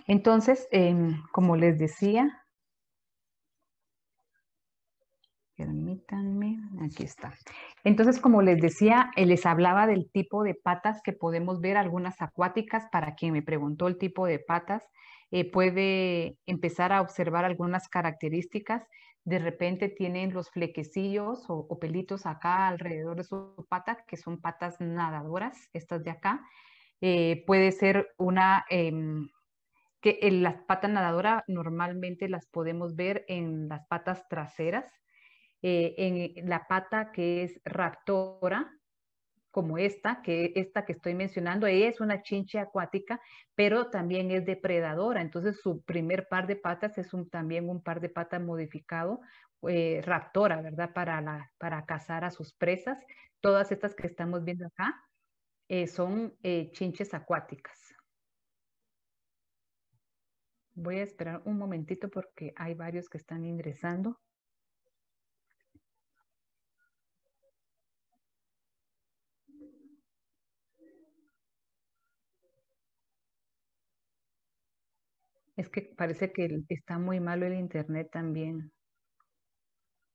Entonces, como les decía, permítanme, aquí está. Entonces, como les decía, les hablaba del tipo de patas que podemos ver, algunas acuáticas. Para quien me preguntó el tipo de patas, puede empezar a observar algunas características. De repente tienen los flequecillos o pelitos acá alrededor de su pata, que son patas nadadoras, estas de acá. Puede ser una que en las patas nadadoras normalmente las podemos ver en las patas traseras, en la pata que es raptora, como esta que estoy mencionando. Ella es una chinche acuática, pero también es depredadora. Entonces su primer par de patas es también un par de patas modificado, raptora, ¿verdad? Para cazar a sus presas. Todas estas que estamos viendo acá son chinches acuáticas. Voy a esperar un momentito porque hay varios que están ingresando. Es que parece que está muy malo el internet también.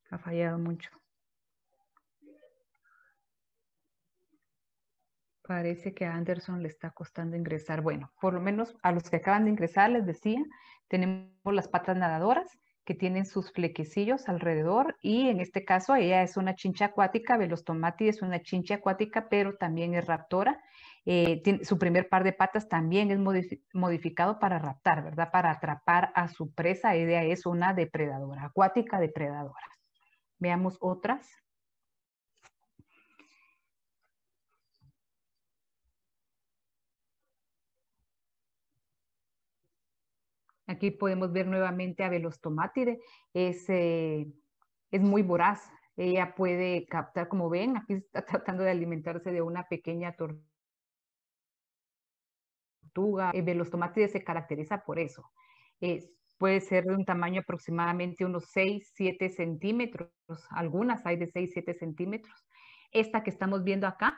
Ha fallado mucho. Parece que a Anderson le está costando ingresar. Bueno, por lo menos a los que acaban de ingresar les decía, tenemos las patas nadadoras que tienen sus flequecillos alrededor, y en este caso ella es una chincha acuática. Velostomati es una chincha acuática, pero también es raptora. Su primer par de patas también es modificado para raptar, ¿verdad? Para atrapar a su presa. Ella es una depredadora, acuática depredadora. Veamos otras. Aquí podemos ver nuevamente a Velostomátide. Es muy voraz. Ella puede captar, como ven, aquí está tratando de alimentarse de una pequeña tortuga. Velostomátide se caracteriza por eso. Puede ser de un tamaño aproximadamente unos 6, 7 centímetros. Algunas hay de 6, 7 centímetros. Esta que estamos viendo acá,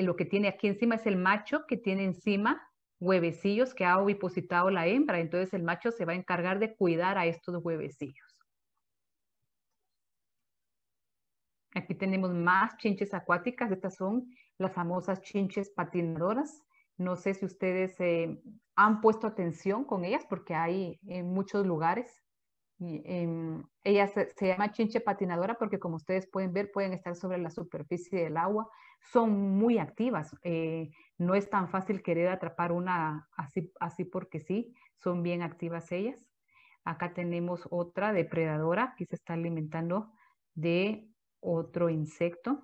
lo que tiene aquí encima es el macho, que tiene encima huevecillos que ha ovipositado la hembra. Entonces el macho se va a encargar de cuidar a estos huevecillos. Aquí tenemos más chinches acuáticas. Estas son las famosas chinches patinadoras. No sé si ustedes han puesto atención con ellas, porque hay en muchos lugares. Ella se llama chinche patinadora porque, como ustedes pueden ver, pueden estar sobre la superficie del agua. Son muy activas. No es tan fácil querer atrapar una así porque sí. Son bien activas ellas. Acá tenemos otra depredadora. Aquí se está alimentando de otro insecto.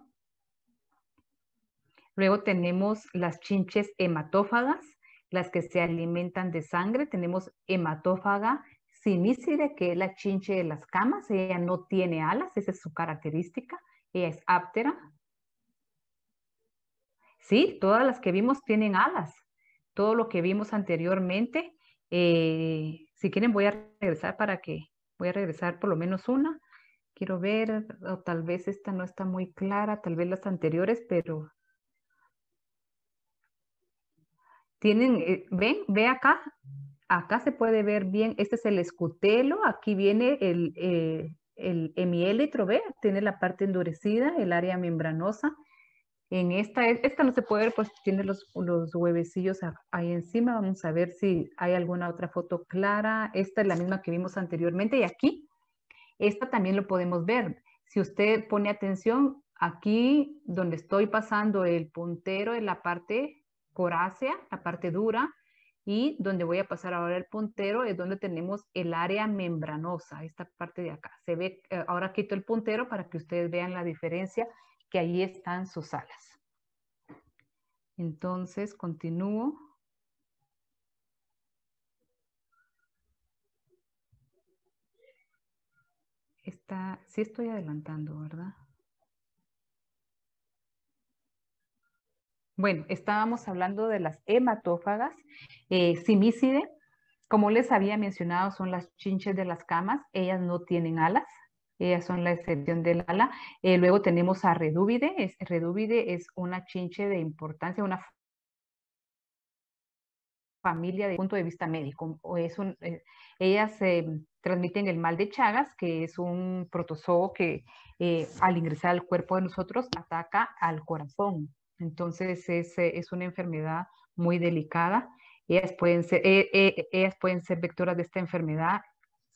Luego tenemos las chinches hematófagas, las que se alimentan de sangre. Tenemos hematófaga sinícide, que es la chinche de las camas. Ella no tiene alas, esa es su característica. Ella es áptera. Sí, todas las que vimos tienen alas. Todo lo que vimos anteriormente. Si quieren voy a regresar voy a regresar por lo menos una. Quiero ver, o tal vez esta no está muy clara, tal vez las anteriores, pero tienen, ven, ve acá, acá se puede ver bien. Este es el escutelo, aquí viene el hemiélitro, ve, tiene la parte endurecida, el área membranosa. En esta no se puede ver, pues tiene los huevecillos ahí encima. Vamos a ver si hay alguna otra foto clara. Esta es la misma que vimos anteriormente, y aquí, esta también lo podemos ver. Si usted pone atención, aquí donde estoy pasando el puntero en la parte corácea, la parte dura, y donde voy a pasar ahora el puntero es donde tenemos el área membranosa, esta parte de acá. Se ve, ahora quito el puntero para que ustedes vean la diferencia, que ahí están sus alas. Entonces, continúo. Sí estoy adelantando, ¿verdad? Bueno, estábamos hablando de las hematófagas. Simícide, como les había mencionado, son las chinches de las camas. Ellas no tienen alas. Ellas son la excepción del ala. Luego tenemos a Redúvide. Redúvide es una chinche de importancia, una familia desde el punto de vista médico. Ellas transmiten el mal de Chagas, que es un protozoo que al ingresar al cuerpo de nosotros ataca al corazón. Entonces es una enfermedad muy delicada. Ellas pueden ser vectoras de esta enfermedad.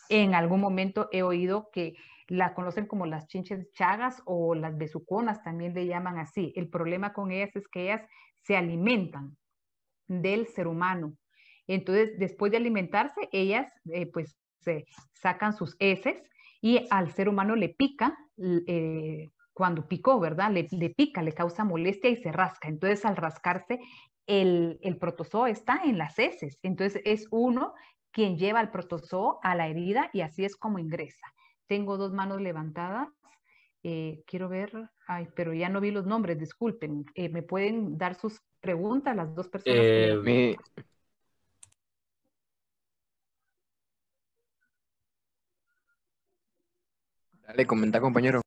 En algún momento he oído que la conocen como las chinches chagas o las besuconas, también le llaman así. El problema con ellas es que ellas se alimentan del ser humano. Entonces, después de alimentarse, ellas pues se sacan sus heces y al ser humano le pica, cuando picó, ¿verdad? Le pica, le causa molestia y se rasca. Entonces, al rascarse, el protozoo está en las heces. Entonces, es uno quien lleva al protozoo a la herida y así es como ingresa. Tengo dos manos levantadas. Quiero ver, ay, pero ya no vi los nombres, disculpen. ¿Me pueden dar sus preguntas las dos personas que levantaron? Mi, Dale, comenta, compañero.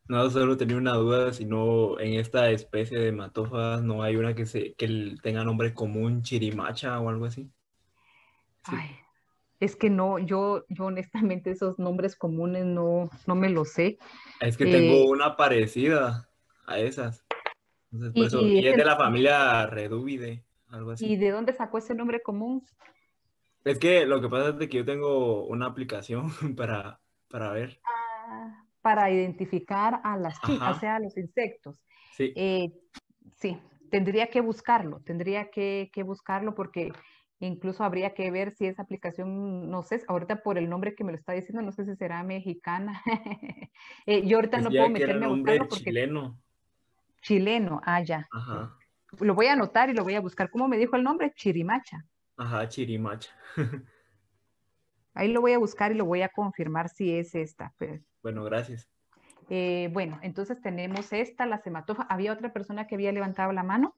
No, solo tenía una duda, si no en esta especie de hematófagas no hay una tenga nombre común, chirimacha o algo así. Sí. Ay, es que no, yo honestamente esos nombres comunes no me los sé. Es que tengo Eh, una parecida a esas. Entonces, por eso, y, y es de ese- la familia Redúvide, algo así. ¿Y de dónde sacó ese nombre común? Es que lo que pasa es de que yo tengo una aplicación para ver. Para identificar a o Ajá, sea, a los insectos. sí. Eh, sí, tendría que buscarlo porque incluso habría que ver si esa aplicación, no sé, ahorita por el nombre que me lo está diciendo, no sé si será mexicana. Yo ahorita no puedo Decía que era meterme a nombre buscarlo porque chileno. chileno, ya. Ajá, Lo voy a anotar y lo voy a buscar. ¿Cómo me dijo el nombre? Chirimacha. ajá, chirimacha. Ahí lo voy a buscar y lo voy a confirmar si es esta. Bueno, gracias. Bueno, entonces tenemos esta, la sematofa. ¿Había otra persona que había levantado la mano?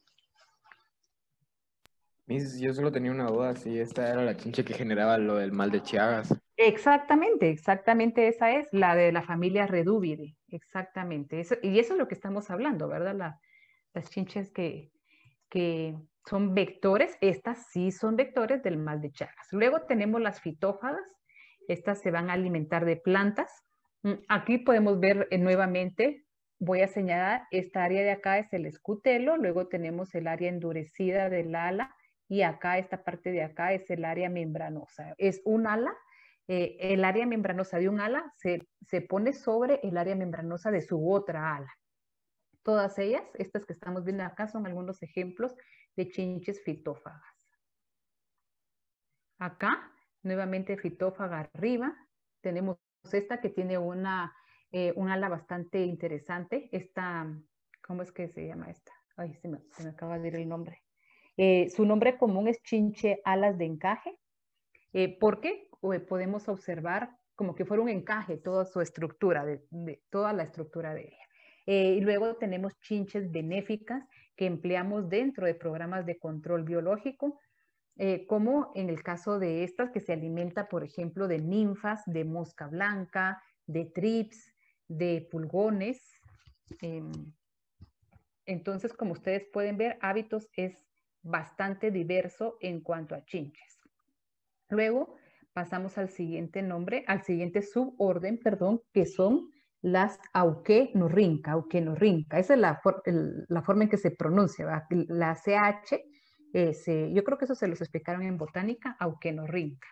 Yo solo tenía una duda, si esta era la chinche que generaba lo del mal de Chagas. Exactamente esa es, la de la familia Redúvide. Exactamente. Y eso es lo que estamos hablando, ¿verdad? Las chinches que son vectores, estas sí son vectores del mal de Chagas. Luego tenemos las fitófagas, estas se van a alimentar de plantas. Aquí podemos ver nuevamente, voy a señalar, esta área de acá es el escutelo, luego tenemos el área endurecida del ala y acá, esta parte de acá es el área membranosa. Es un ala, el área membranosa de un ala se pone sobre el área membranosa de su otra ala. Todas ellas, estas que estamos viendo acá, son algunos ejemplos de chinches fitófagas. Acá, nuevamente fitófaga arriba, tenemos esta que tiene un ala bastante interesante. Esta, ¿cómo es que se llama esta? Ay, se me acaba de ir el nombre. Su nombre común es chinche alas de encaje, porque podemos observar como que fuera un encaje toda su estructura, toda la estructura de ella. Y luego tenemos chinches benéficas que empleamos dentro de programas de control biológico, como en el caso de estas que se alimenta, por ejemplo, de ninfas, de mosca blanca, de trips, de pulgones. Eh, entonces, como ustedes pueden ver, hábitos es bastante diverso en cuanto a chinches. Luego pasamos al siguiente nombre, al siguiente suborden, perdón, que son las auquenorrinca. Esa es la forma en que se pronuncia, ¿verdad? La CH, yo creo que eso se los explicaron en botánica, auquenorrinca.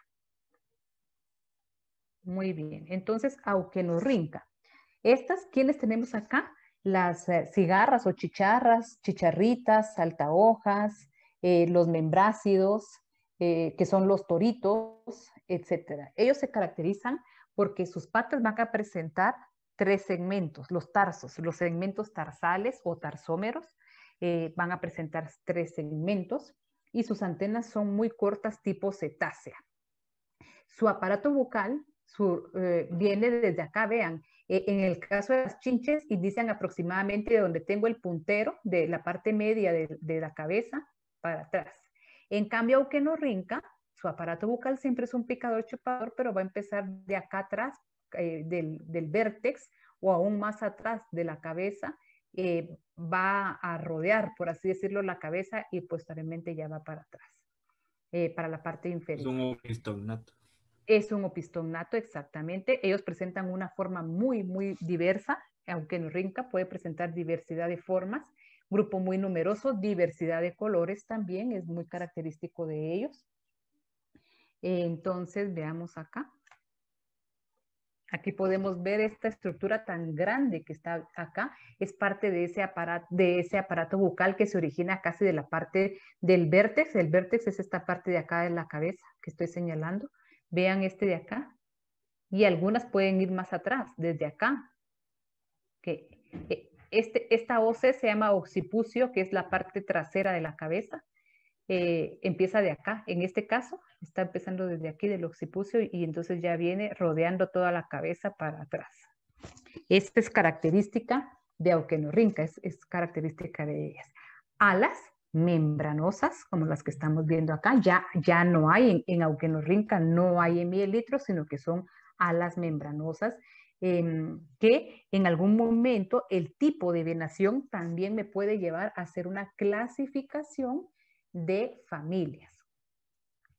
Muy bien, entonces auquenorrinca. Estas, ¿quiénes tenemos acá? Las cigarras o chicharras, chicharritas, saltahojas, los membrácidos, que son los toritos, etcétera. Ellos se caracterizan porque sus patas van a presentar tres segmentos, los tarsos, los segmentos tarsales o tarsómeros, van a presentar tres segmentos y sus antenas son muy cortas tipo cetácea. Su aparato bucal viene desde acá, vean, en el caso de las chinches, inician aproximadamente de donde tengo el puntero, de la parte media de la cabeza para atrás. En cambio, Auquenorrinca, su aparato bucal siempre es un picador chupador, pero va a empezar de acá atrás, del vértex o aún más atrás de la cabeza, va a rodear, por así decirlo, la cabeza y posteriormente ya va para atrás, para la parte Es inferior. un opistognato. Es un opistognato, exactamente. Ellos presentan una forma muy, muy diversa, aunque en rinca puede presentar diversidad de formas, grupo muy numeroso, diversidad de colores también, es muy característico de ellos. Entonces, veamos acá. Aquí podemos ver esta estructura tan grande que está acá. Es parte de ese aparato bucal que se origina casi de la parte del vértex. El vértex es esta parte de acá de la cabeza que estoy señalando. Vean este de acá. Y algunas pueden ir más atrás, desde acá. Esta ósea se llama occipucio, que es la parte trasera de la cabeza. Empieza de acá. En este caso, está empezando desde aquí del occipucio y entonces ya viene rodeando toda la cabeza para atrás. Esta es característica de Auquenorrinca, es característica de ellas. Alas membranosas, como las que estamos viendo acá, ya no hay en Auquenorrinca, no hay hemielitros, sino que son alas membranosas, que en algún momento el tipo de venación también me puede llevar a hacer una clasificación de familias.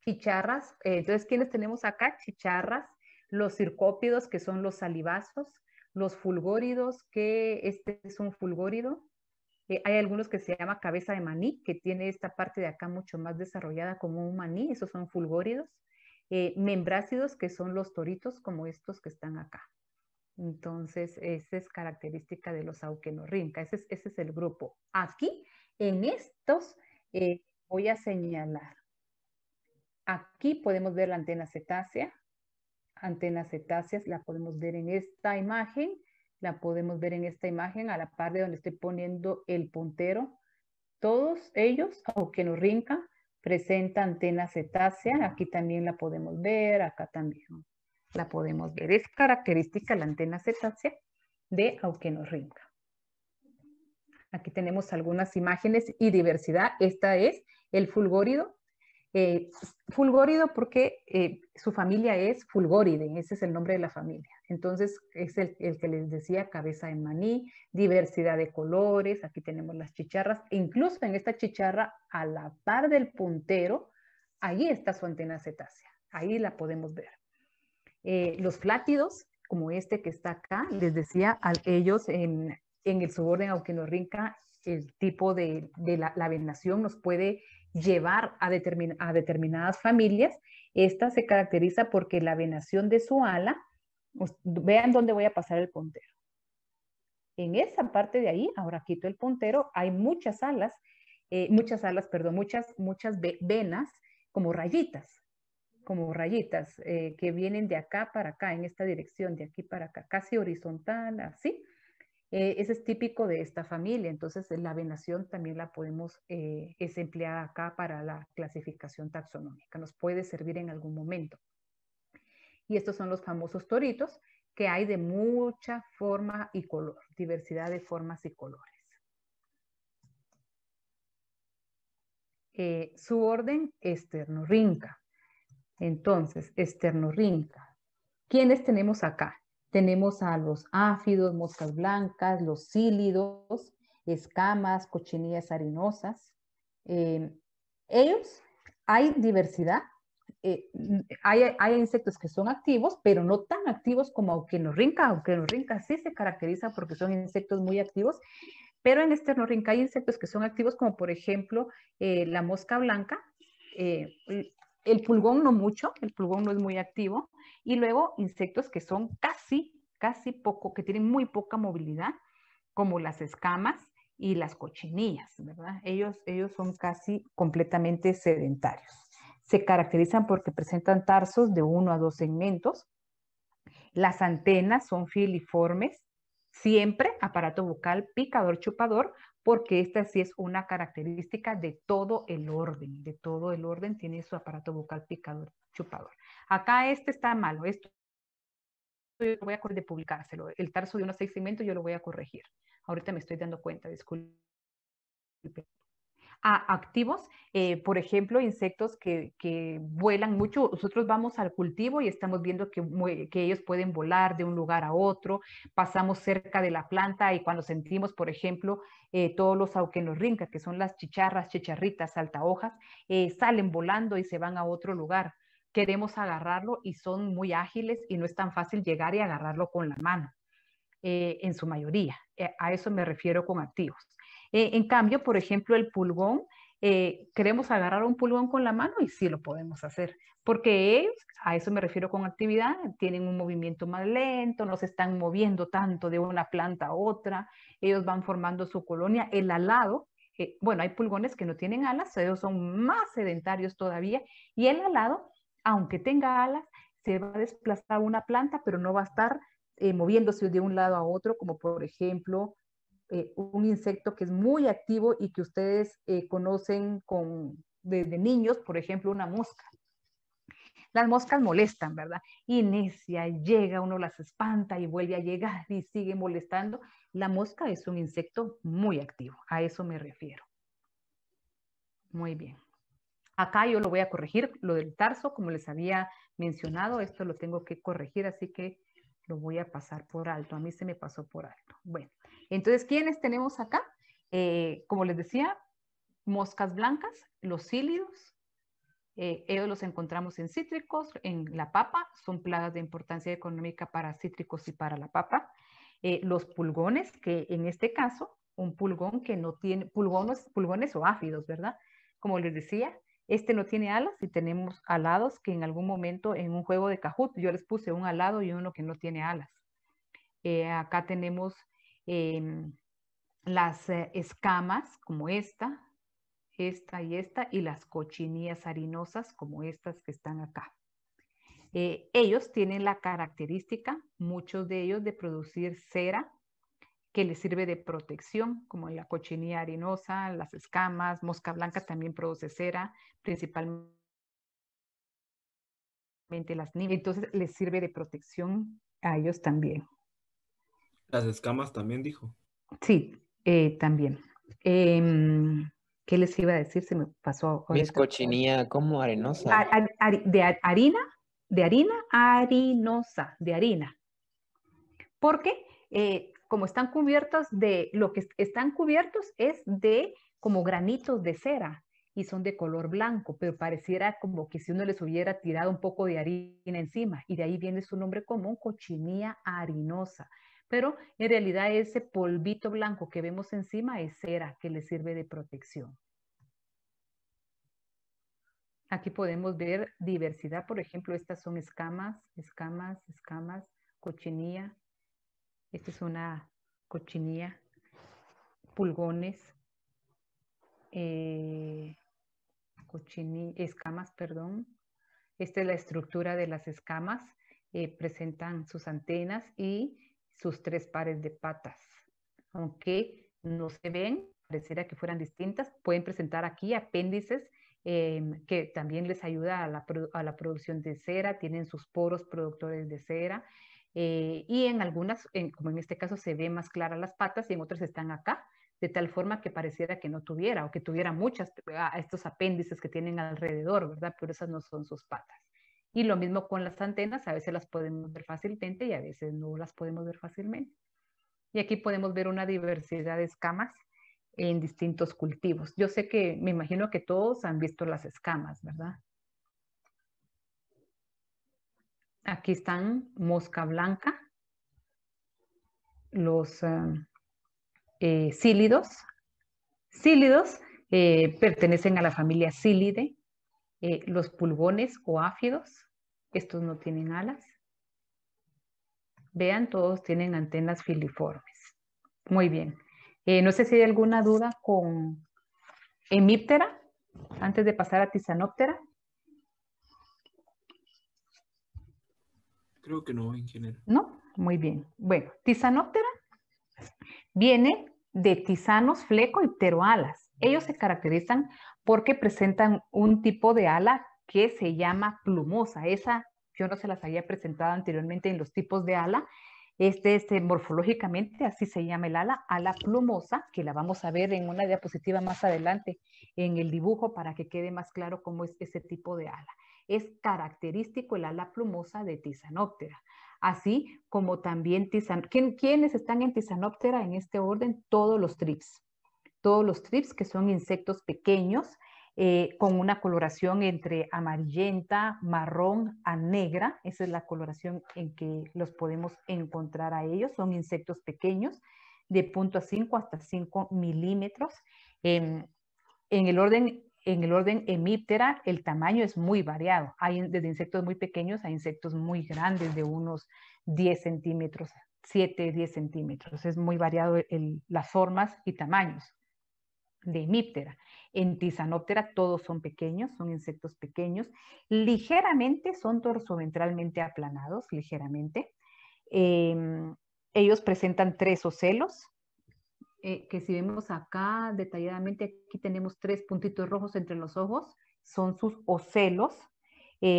Chicharras, entonces, ¿quiénes tenemos acá? Chicharras, los circópidos, que son los salivazos, los fulgóridos, que este es un fulgórido. Hay algunos que se llama cabeza de maní, que tiene esta parte de acá mucho más desarrollada como un maní, esos son fulgóridos. Membrácidos, que son los toritos, como estos que están acá. Entonces, esa es característica de los Auquenorrinca, ese es el grupo. Aquí, en estos, voy a señalar. Aquí podemos ver la antena cetácea. Antenas cetáceas la podemos ver en esta imagen. La podemos ver en esta imagen a la par de donde estoy poniendo el puntero. Todos ellos, Auquenorrinca, presentan antena cetácea. Aquí también la podemos ver, acá también la podemos ver. Es característica la antena cetácea de Auquenorrinca. Aquí tenemos algunas imágenes y diversidad. Esta es el fulgórido. Fulgórido porque su familia es Fulgóride, ese es el nombre de la familia. Entonces es el que les decía, cabeza de maní, diversidad de colores, aquí tenemos las chicharras, e incluso en esta chicharra, a la par del puntero, ahí está su antena cetácea, ahí la podemos ver. Los flátidos, como este que está acá, les decía, a ellos en el suborden Auquenorrinca, el tipo de la venación nos puede llevar a determinadas familias. Esta se caracteriza porque la venación de su ala, vean dónde voy a pasar el puntero. En esa parte de ahí, ahora quito el puntero, hay muchas venas como rayitas que vienen de acá para acá, en esta dirección, de aquí para acá, casi horizontal, así. Ese es típico de esta familia, entonces la venación también la podemos, es empleada acá para la clasificación taxonómica, nos puede servir en algún momento. Y estos son los famosos toritos, que hay de mucha forma y color, diversidad de formas y colores. Su orden, Esternorrinca. Entonces, Esternorrinca. ¿Quiénes tenemos acá? Tenemos a los áfidos, moscas blancas, los cílidos, escamas, cochinillas harinosas. Ellos, hay diversidad. Hay insectos que son activos, pero no tan activos como Auquenorrinca. Auquenorrinca sí se caracteriza porque son insectos muy activos, pero en Esternorrinca hay insectos que son activos, como por ejemplo la mosca blanca, el pulgón no mucho, el pulgón no es muy activo, y luego insectos que son casi poco, que tienen muy poca movilidad, como las escamas y las cochinillas, ¿verdad? Ellos son casi completamente sedentarios. Se caracterizan porque presentan tarsos de 1 a 2 segmentos. Las antenas son filiformes, siempre aparato bucal picador chupador, porque esta sí es una característica de todo el orden tiene su aparato bucal picador chupador. Acá este está malo, esto yo voy a publicárselo, el tarso de unos 6 segmentos yo lo voy a corregir. Ahorita me estoy dando cuenta, disculpe. Activos, por ejemplo, insectos que vuelan mucho. Nosotros vamos al cultivo y estamos viendo que ellos pueden volar de un lugar a otro. Pasamos cerca de la planta y cuando sentimos, por ejemplo, todos los auquenorrincas, que son las chicharras, chicharritas, saltahojas, salen volando y se van a otro lugar. Queremos agarrarlo y son muy ágiles y no es tan fácil llegar y agarrarlo con la mano, en su mayoría. A eso me refiero con activos. En cambio, por ejemplo, el pulgón, queremos agarrar un pulgón con la mano y sí lo podemos hacer, porque ellos, a eso me refiero con actividad, tienen un movimiento más lento, no se están moviendo tanto de una planta a otra, ellos van formando su colonia. El alado, bueno, hay pulgones que no tienen alas, ellos son más sedentarios todavía, y el alado, aunque tenga alas, se va a desplazar a una planta, pero no va a estar moviéndose de un lado a otro, como por ejemplo un insecto que es muy activo y que ustedes conocen desde niños, por ejemplo, una mosca. Las moscas molestan, ¿verdad? Y necia, llega, uno las espanta y vuelve a llegar y sigue molestando. La mosca es un insecto muy activo, a eso me refiero. Muy bien. Acá yo lo voy a corregir, lo del tarso, como les había mencionado, esto lo tengo que corregir, así que lo voy a pasar por alto. A mí se me pasó por alto. Bueno, entonces, ¿quiénes tenemos acá? Como les decía, moscas blancas, los cílidos, ellos los encontramos en cítricos, en la papa, son plagas de importancia económica para cítricos y para la papa. Los pulgones, que en este caso, un pulgón que no tiene, pulgones o áfidos, ¿verdad? Como les decía, este no tiene alas y tenemos alados que en algún momento en un juego de Kahoot yo les puse un alado y uno que no tiene alas. Acá tenemos las escamas como esta y las cochinillas harinosas como estas que están acá. Ellos tienen la característica, muchos de ellos, de producir cera que les sirve de protección, como la cochinilla harinosa, las escamas, mosca blanca también produce cera, principalmente las niñas. Entonces les sirve de protección a ellos también. Las escamas también dijo. Sí, también. ¿Qué les iba a decir? Se me pasó Mis ahorita. cochinilla como arenosa. De harina harinosa, de harina. Porque como están cubiertos lo que están cubiertos es de como granitos de cera y son de color blanco, pero pareciera como que si uno les hubiera tirado un poco de harina encima, y de ahí viene su nombre común, cochinilla harinosa. Pero en realidad ese polvito blanco que vemos encima es cera que les sirve de protección. Aquí podemos ver diversidad, por ejemplo, estas son escamas, cochinilla. Esta es una cochinilla, pulgones, escamas, perdón. Esta es la estructura de las escamas. Presentan sus antenas y sus 3 pares de patas. Aunque no se ven, pareciera que fueran distintas, pueden presentar aquí apéndices que también les ayuda a la producción de cera, tienen sus poros productores de cera. Y en algunas, como en este caso, se ve más claras las patas y en otras están acá, de tal forma que pareciera que no tuviera o que tuviera muchas, estos apéndices que tienen alrededor, ¿verdad? Pero esas no son sus patas. Y lo mismo con las antenas, a veces las podemos ver fácilmente y a veces no las podemos ver fácilmente. Y aquí podemos ver una diversidad de escamas en distintos cultivos. Yo sé que, me imagino que todos han visto las escamas, ¿verdad? Aquí están mosca blanca, los cílidos. Cílidos pertenecen a la familia Cílide. Los pulgones o áfidos, estos no tienen alas. Vean, todos tienen antenas filiformes. Muy bien. No sé si hay alguna duda con hemíptera, antes de pasar a tisanóptera. Creo que no, en general. ¿No? Muy bien. Bueno, tisanóptera viene de tisanos, fleco y pteroalas. Ellos se caracterizan porque presentan un tipo de ala que se llama plumosa. Esa yo no se las había presentado anteriormente en los tipos de ala. Morfológicamente, así se llama el ala plumosa, que la vamos a ver en una diapositiva más adelante en el dibujo para que quede más claro cómo es ese tipo de ala. Es característico el ala plumosa de Tisanoptera. Así como también ¿quiénes están en Tisanoptera en este orden? Todos los trips. Todos los trips, que son insectos pequeños, con una coloración entre amarillenta, marrón a negra. Esa es la coloración en que los podemos encontrar a ellos. Son insectos pequeños, de 0.5 hasta 5 milímetros. En el orden hemíptera, el tamaño es muy variado. Hay desde insectos muy pequeños a insectos muy grandes, de unos 10 centímetros, 7, 10 centímetros. Es muy variado las formas y tamaños de hemíptera. En Tisanoptera todos son pequeños, son insectos pequeños, ligeramente son dorsoventralmente aplanados, ligeramente. Ellos presentan 3 ocelos, que si vemos acá detalladamente, aquí tenemos 3 puntitos rojos entre los ojos, son sus ocelos,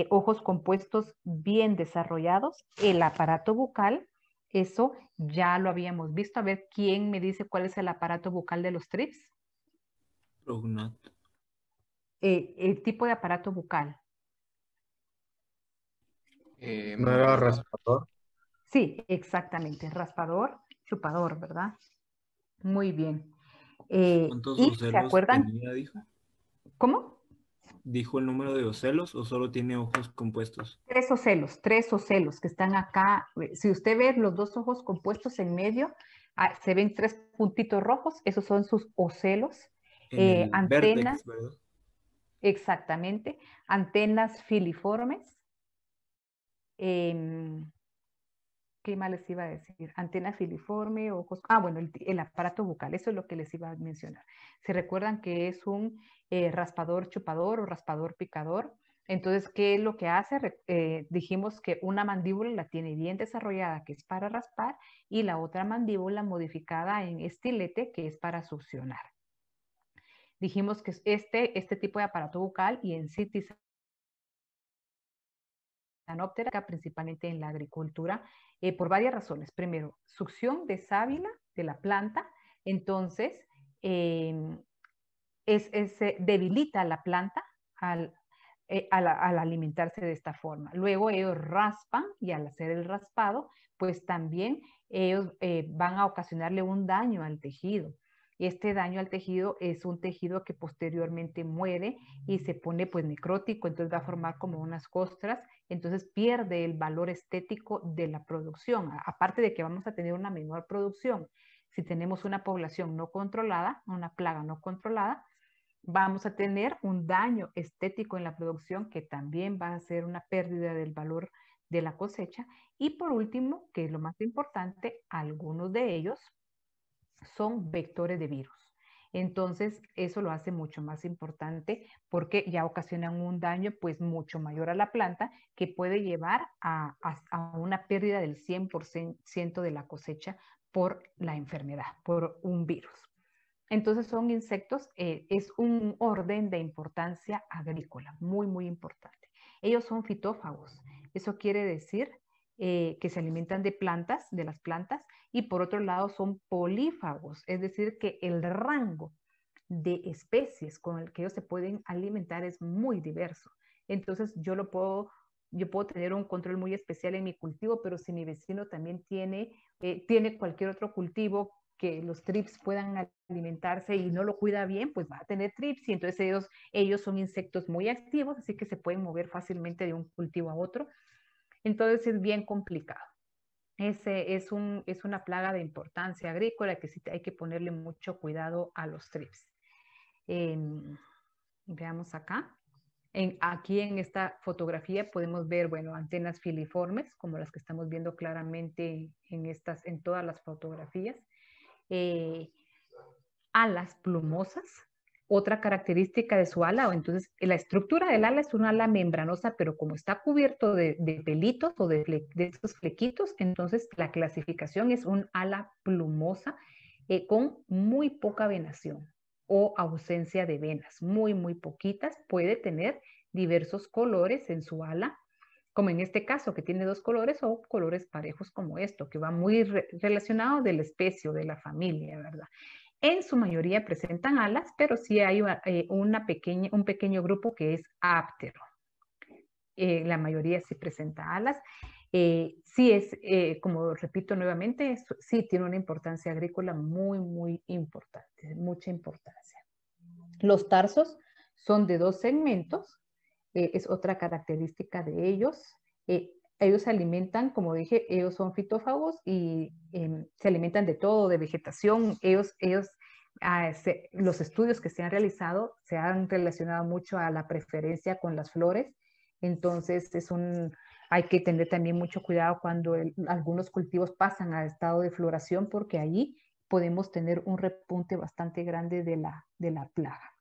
ojos compuestos bien desarrollados, el aparato bucal, eso ya lo habíamos visto. A ver, ¿quién me dice cuál es el aparato bucal de los trips? Prognato. El tipo de aparato bucal. ¿No era raspador? Sí, exactamente, raspador, chupador, ¿verdad? Muy bien. ¿Cuántos ¿Y se ocelos acuerdan? tenía, dijo? ¿Cómo? ¿Dijo el número de ocelos o solo tiene ojos compuestos? 3 ocelos que están acá. Si usted ve los 2 ojos compuestos en medio, se ven 3 puntitos rojos, esos son sus ocelos. En el Antenas, vértex, ¿verdad? exactamente, antenas filiformes. ¿Qué más les iba a decir? Antena filiforme, ojos. Bueno, el aparato bucal, eso es lo que les iba a mencionar. Se recuerdan que es un raspador chupador o raspador picador. Entonces, ¿qué es lo que hace? Dijimos que una mandíbula la tiene bien desarrollada, que es para raspar, y la otra mandíbula modificada en estilete, que es para succionar. Dijimos que este tipo de aparato bucal y en sí Tisanoptera, principalmente en la agricultura, por varias razones. Primero, succión de sábila de la planta, entonces eh, debilita la planta al alimentarse de esta forma. Luego ellos raspan y al hacer el raspado, pues también ellos van a ocasionarle un daño al tejido. Y este daño al tejido es un tejido que posteriormente muere y se pone pues necrótico, entonces va a formar como unas costras, entonces pierde el valor estético de la producción. Aparte de que vamos a tener una menor producción, si tenemos una población no controlada, una plaga no controlada, vamos a tener un daño estético en la producción que también va a ser una pérdida del valor de la cosecha. Y por último, que es lo más importante, algunos de ellos son vectores de virus. Entonces, eso lo hace mucho más importante porque ya ocasionan un daño pues mucho mayor a la planta que puede llevar a una pérdida del 100% de la cosecha por la enfermedad, por un virus. Entonces son insectos, es un orden de importancia agrícola, muy, muy importante. Ellos son fitófagos. Eso quiere decir que se alimentan de plantas, de las plantas, y por otro lado son polífagos, es decir, que el rango de especies con el que ellos se pueden alimentar es muy diverso. Entonces yo puedo tener un control muy especial en mi cultivo, pero si mi vecino también tiene cualquier otro cultivo que los trips puedan alimentarse y no lo cuida bien, pues va a tener trips y entonces ellos son insectos muy activos, así que se pueden mover fácilmente de un cultivo a otro. Entonces es bien complicado. Es una plaga de importancia agrícola que sí hay que ponerle mucho cuidado a los trips. Veamos acá. Aquí en esta fotografía podemos ver, bueno, antenas filiformes, como las que estamos viendo claramente en todas las fotografías. Alas plumosas. Otra característica de su ala, o entonces la estructura del ala es un ala membranosa, pero como está cubierto de pelitos o de estos flequitos, entonces la clasificación es un ala plumosa con muy poca venación o ausencia de venas, muy, muy poquitas. Puede tener diversos colores en su ala. como en este caso que tiene dos colores o colores parejos como esto, que va muy relacionado de la especie o de la familia, ¿verdad? En su mayoría presentan alas, pero sí hay un pequeño grupo que es áptero. La mayoría sí presenta alas. Sí es, como repito nuevamente, sí tiene una importancia agrícola muy, muy importante, mucha importancia. Los tarsos son de dos segmentos, es otra característica de ellos. Ellos se alimentan, como dije, ellos son fitófagos y se alimentan de todo, de vegetación. Los estudios que se han realizado se han relacionado mucho a la preferencia con las flores. Entonces, hay que tener también mucho cuidado cuando algunos cultivos pasan a estado de floración, porque allí podemos tener un repunte bastante grande de la plaga.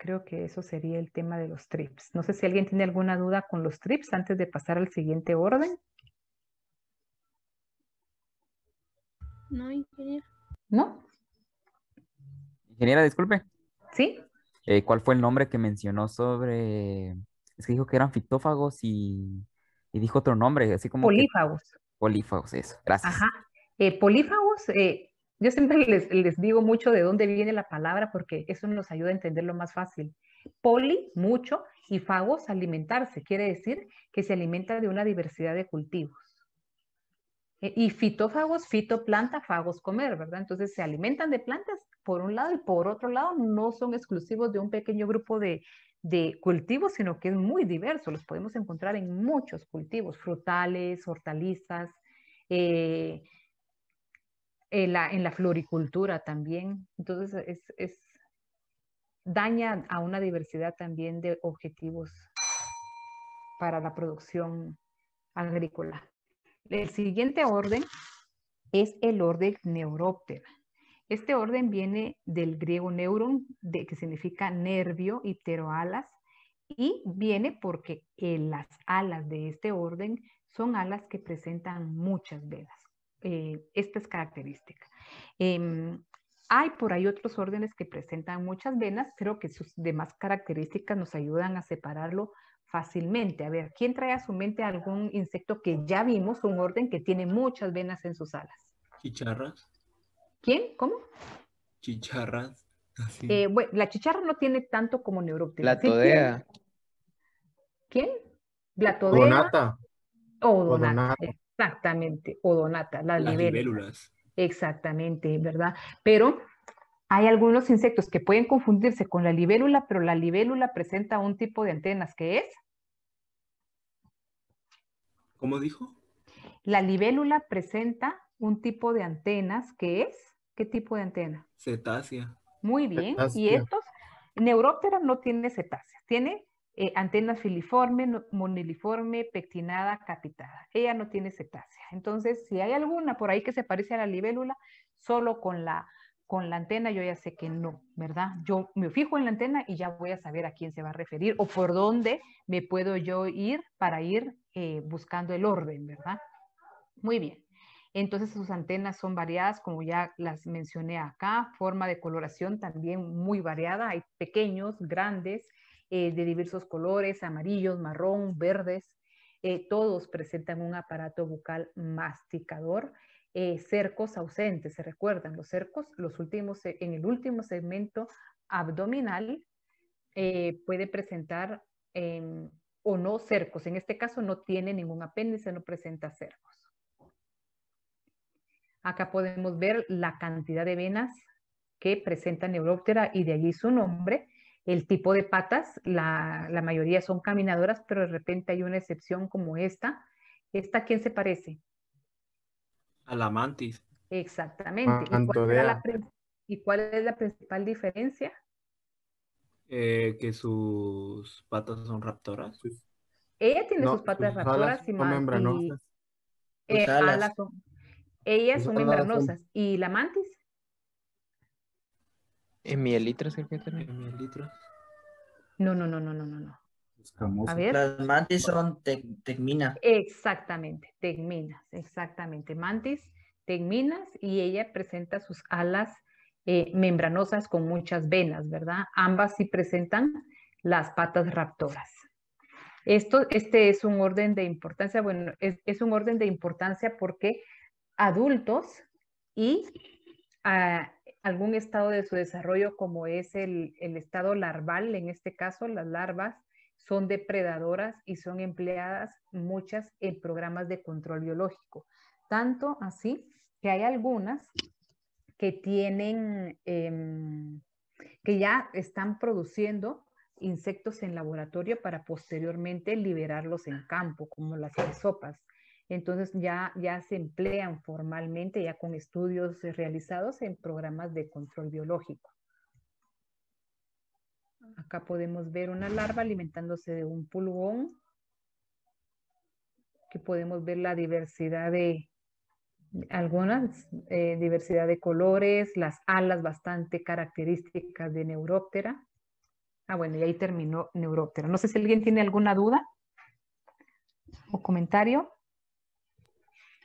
Creo que eso sería el tema de los trips. No sé si alguien tiene alguna duda con los trips antes de pasar al siguiente orden. No, ingeniera. ¿No? Ingeniera, disculpe. ¿Sí? ¿Cuál fue el nombre que mencionó sobre... Es que dijo que eran fitófagos y dijo otro nombre, así como que Polífagos. polífagos, eso. Gracias. Ajá. Polífagos, yo siempre les digo mucho de dónde viene la palabra porque eso nos ayuda a entenderlo más fácil. Poli, mucho, y fagos, alimentarse. Quiere decir que se alimenta de una diversidad de cultivos. Y fitófagos, fitoplanta, fagos, comer, ¿verdad? Entonces se alimentan de plantas por un lado y por otro lado no son exclusivos de un pequeño grupo de cultivos, sino que es muy diverso. Los podemos encontrar en muchos cultivos, frutales, hortalizas, en la floricultura también. Entonces daña a una diversidad también de objetivos para la producción agrícola. El siguiente orden es el orden Neuróptera. Este orden viene del griego neuron, que significa nervio, y pteroalas, y viene porque las alas de este orden son alas que presentan muchas venas. Esta es característica. Hay por ahí otros órdenes que presentan muchas venas, pero que sus demás características nos ayudan a separarlo fácilmente. A ver, ¿quién trae a su mente algún insecto que ya vimos, un orden que tiene muchas venas en sus alas? Chicharras. ¿Quién? ¿Cómo? Chicharras. Así. Bueno, la chicharra no tiene tanto como Neuróptera. La Sí todea. ¿Quién? Blatodea Donata. o donata. Odonata. Exactamente, odonata, las Las libélulas. libélulas. Exactamente, ¿verdad? Pero hay algunos insectos que pueden confundirse con la libélula, pero la libélula presenta un tipo de antenas que es. ¿Cómo dijo? La libélula presenta un tipo de antenas que es. ¿Qué tipo de antena? Cetácea. Muy bien. Cetácea. Y estos, Neuróptera no tiene cetáceas, tiene antena filiforme, moniliforme, pectinada, capitada. Ella no tiene cetácea. Entonces, si hay alguna por ahí que se parece a la libélula, solo con la antena yo ya sé que no, ¿verdad? Yo me fijo en la antena y ya voy a saber a quién se va a referir o por dónde me puedo yo ir para ir buscando el orden, ¿verdad? Muy bien. Entonces sus antenas son variadas, como ya las mencioné acá, forma de coloración también muy variada, hay pequeños, grandes, de diversos colores, amarillos, marrón, verdes, todos presentan un aparato bucal masticador, cercos ausentes, ¿se recuerdan? Los cercos, en el último segmento abdominal, puede presentar o no cercos, en este caso no tiene ningún apéndice, no presenta cercos. Acá podemos ver la cantidad de venas que presenta Neuróptera y de allí su nombre. El tipo de patas, la mayoría son caminadoras, pero de repente hay una excepción como esta. ¿Esta a quién se parece? A la mantis. Exactamente. Mantodea. ¿Y cuál es la principal diferencia? Que sus patas son raptoras. Ella tiene No, sus patas sus alas raptoras son membranosas. Sus alas. alas ellas Sus son alas membranosas. ¿Y la mantis? En mielitras creo que tiene. En mililitros. No. A ver. Las mantis son tegmina. Exactamente, tegminas, exactamente. Mantis, tegminas, y ella presenta sus alas membranosas con muchas venas, ¿verdad? Ambas sí presentan las patas raptoras. Este es un orden de importancia, bueno, es un orden de importancia porque adultos y algún estado de su desarrollo como es el estado larval, en este caso las larvas son depredadoras y son empleadas muchas en programas de control biológico. Tanto así que hay algunas que tienen, que ya están produciendo insectos en laboratorio para posteriormente liberarlos en campo, como las hisopas. Entonces ya se emplean formalmente, ya con estudios realizados en programas de control biológico. Acá podemos ver una larva alimentándose de un pulgón, que podemos ver la diversidad de diversidad de colores, las alas bastante características de Neuroptera. Bueno, y ahí terminó Neuroptera. No sé si alguien tiene alguna duda o comentario.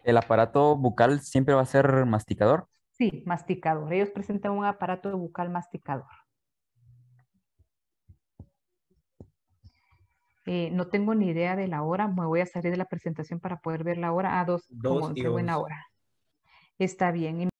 ¿El aparato bucal siempre va a ser masticador? Sí, masticador. Ellos presentan un aparato bucal masticador. No tengo ni idea de la hora. Me voy a salir de la presentación para poder ver la hora. 2 como qué buena hora. Está bien.